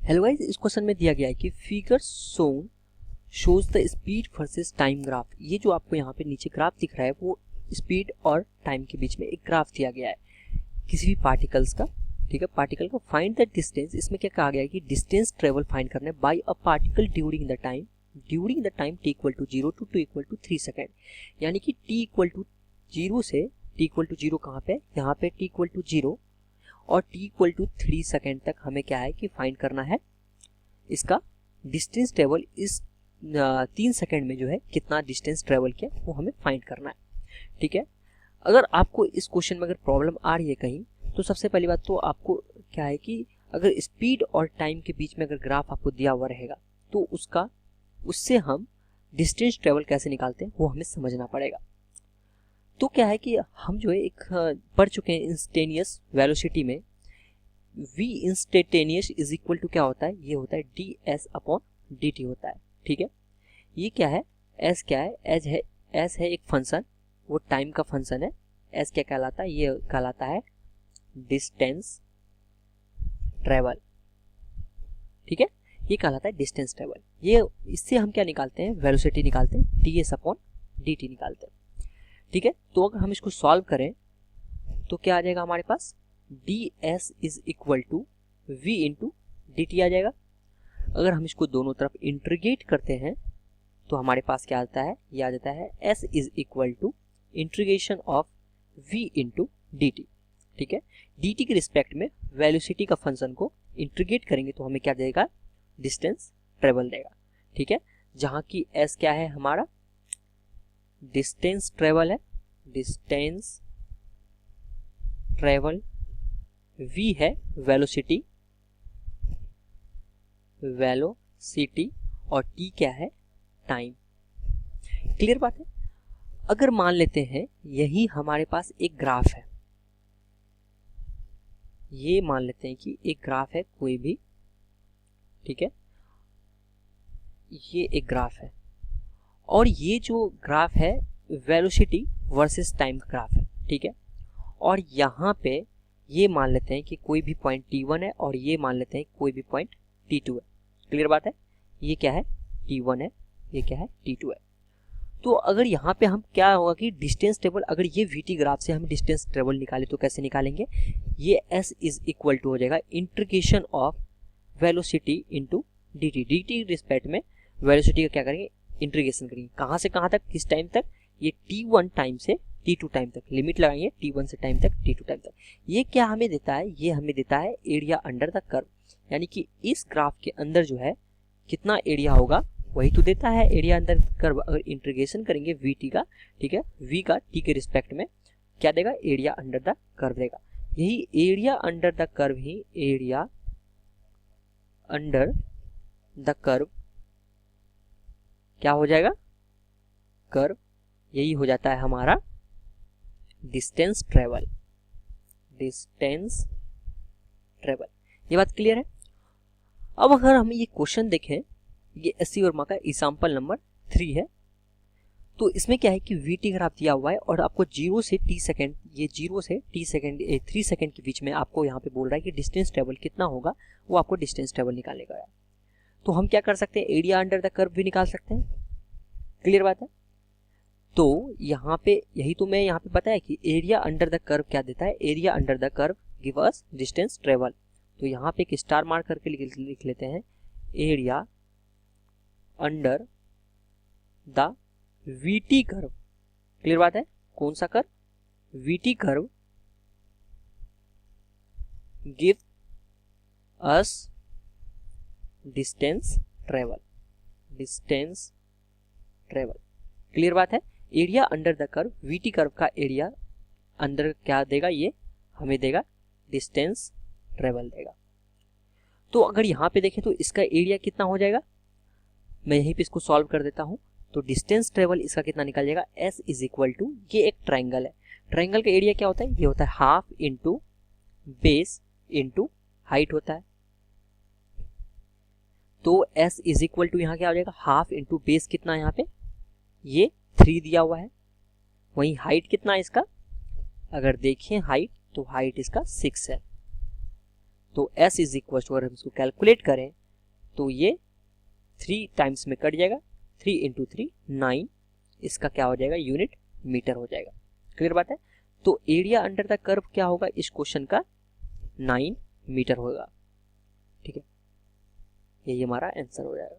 Hello guys, इस question में दिया गया है कि figure shown shows the speed versus time graph. ये जो आपको यहाँ पे नीचे ग्राफ दिख रहा है वो स्पीड और टाइम के बीच में एक ग्राफ दिया गया है किसी भी पार्टिकल्स का। ठीक है, पार्टिकल का फाइंड द डिस्टेंस। इसमें क्या कहा गया है कि डिस्टेंस ट्रेवल फाइंड करना है by a particle during the time t equal to 0 to equal to 3 second. यानी कि t इक्वल टू 0 से t इक्वल टू 0 कहाँ पे, यहाँ पे t इक्वल टू 0 और t इक्वल टू 3 सेकेंड तक हमें क्या है कि फाइंड करना है इसका डिस्टेंस ट्रेवल। इस 3 सेकेंड में जो है कितना डिस्टेंस ट्रेवल किया वो हमें फाइंड करना है। ठीक है, अगर आपको इस क्वेश्चन में अगर प्रॉब्लम आ रही है कहीं, तो सबसे पहली बात तो आपको क्या है कि अगर स्पीड और टाइम के बीच में अगर ग्राफ आपको दिया हुआ रहेगा तो उससे हम डिस्टेंस ट्रेवल कैसे निकालते हैं वो हमें समझना पड़ेगा। तो क्या है कि हम जो है एक पढ़ चुके हैं इंस्टेंटेनियस वेलोसिटी में v instantaneous is equal to क्या होता है, ये होता है ds अपॉन dt होता है। ठीक है, ये क्या है, s क्या है, s है एक फंक्शन, वो टाइम का फंक्शन है। s क्या कहलाता है, ये कहलाता है डिस्टेंस ट्रेवल। ठीक है, ये कहलाता है डिस्टेंस ट्रेवल। ये इससे हम क्या निकालते हैं, वेलोसिटी निकालते हैं, ds अपॉन dt निकालते हैं। ठीक है, तो अगर हम इसको सॉल्व करें तो क्या आ जाएगा हमारे पास, ds is equal to v into dt आ जाएगा। अगर हम इसको दोनों तरफ इंटीग्रेट करते हैं तो हमारे पास क्या आता है, ये आ जाता है s is equal to integration of v into dt। ठीक है, dt के रिस्पेक्ट में वेलोसिटी का फंक्शन को इंटीग्रेट करेंगे तो हमें क्या देगा, डिस्टेंस ट्रेवल देगा। ठीक है, जहाँ की s क्या है हमारा डिस्टेंस ट्रेवल है, डिस्टेंस ट्रेवल, v है वेलोसिटी और t क्या है, टाइम। क्लियर बात है। अगर मान लेते हैं यही हमारे पास एक ग्राफ है, ये मान लेते हैं कि एक ग्राफ है कोई भी। ठीक है, ये एक ग्राफ है और ये जो ग्राफ है वेलोसिटी वर्सेस टाइम का ग्राफ है। ठीक है, और यहाँ पे ये मान लेते हैं कि कोई भी पॉइंट t1 है और ये मान लेते हैं कोई भी पॉइंट t2 है। क्लियर बात है, ये क्या है t1 है, ये क्या है t2 है। तो अगर यहाँ पे हम क्या होगा कि डिस्टेंस ट्रेवल, अगर ये vt ग्राफ से हम डिस्टेंस ट्रेवल निकाले तो कैसे निकालेंगे, ये s इज इक्वल टू हो जाएगा integration of velocity into dt respect में वेलोसिटी का क्या करेंगे, इंटीग्रेशन करेंगे। कहाँ से कहाँ तक, किस टाइम तक, ये t1 टाइम से t2 टाइम तक, लिमिट लगाएंगे t1 से टाइम तक t2 टाइम तक। ये क्या हमें देता है, ये हमें देता है एरिया अंडर द कर्व। यानी कि इस ग्राफ के अंदर जो है कितना एरिया होगा वही तो देता है एरिया अंडर द कर्व। अगर इंटीग्रेशन करेंगे vt का, ठीक है, v का t के रिस्पेक्ट में क्या देगा, एरिया अंडर द कर्व देगा। यही area under the curve he area under the curve क्या हो जाएगा, कर्व, यही हो जाता है हमारा डिस्टेंस ट्रेवल। डिस्टेंस ट्रेवल, ये बात क्लियर है। अब अगर हम ये क्वेश्चन देखें, ये एससी वर्मा का एग्जाम्पल नंबर 3 है। तो इसमें क्या है कि वीटी ग्राफ दिया हुआ है और आपको 0 से t सेकेंड, ये 0 से t सेकेंड 3 सेकेंड के बीच में आपको यहाँ पे बोल रहा है कि डिस्टेंस ट्रेवल कितना होगा, वो आपको डिस्टेंस ट्रेवल निकालने का है। तो हम क्या कर सकते हैं, एरिया अंडर द कर्व भी निकाल सकते हैं। क्लियर बात है। तो यहाँ पे यही तो मैं यहाँ पे बताया कि एरिया अंडर द कर्व क्या देता है, area under the curve give us distance travel. तो यहाँ पे एक स्टार मार्क करके लिख लेते हैं, area under the VT curve. Clear बात है, कौन सा curve, VT curve give us distance travel, distance travel. Clear बात है। Area under the curve, VT curve का एरिया अंदर क्या देगा, ये हमें देगा डिस्टेंस ट्रेवल देगा। तो अगर यहाँ पे देखें तो इसका एरिया कितना हो जाएगा, मैं यहीं पे इसको सॉल्व कर देता हूँ। तो डिस्टेंस ट्रेवल इसका कितना निकल जाएगा, s इज इक्वल टू, ये एक ट्राइंगल है, ट्राइंगल का एरिया क्या होता है, ये होता है half into base into height होता है। तो s इज इक्वल टू यहाँ क्या हो जाएगा, हाफ इंटू बेस कितना, यहाँ पे ये 3 दिया हुआ है, वहीं हाइट कितना है इसका, अगर देखें हाइट तो हाइट इसका 6 है। तो s इज इक्वल टू, अगर हम इसको कैलकुलेट करें तो ये 3 टाइम्स में कट जाएगा, 3 इंटू 3 9, इसका क्या हो जाएगा, यूनिट मीटर हो जाएगा। क्लियर बात है। तो एरिया अंडर द कर्व क्या होगा इस क्वेश्चन का, 9 मीटर होगा। ठीक है, यही हमारा आंसर हो जाएगा।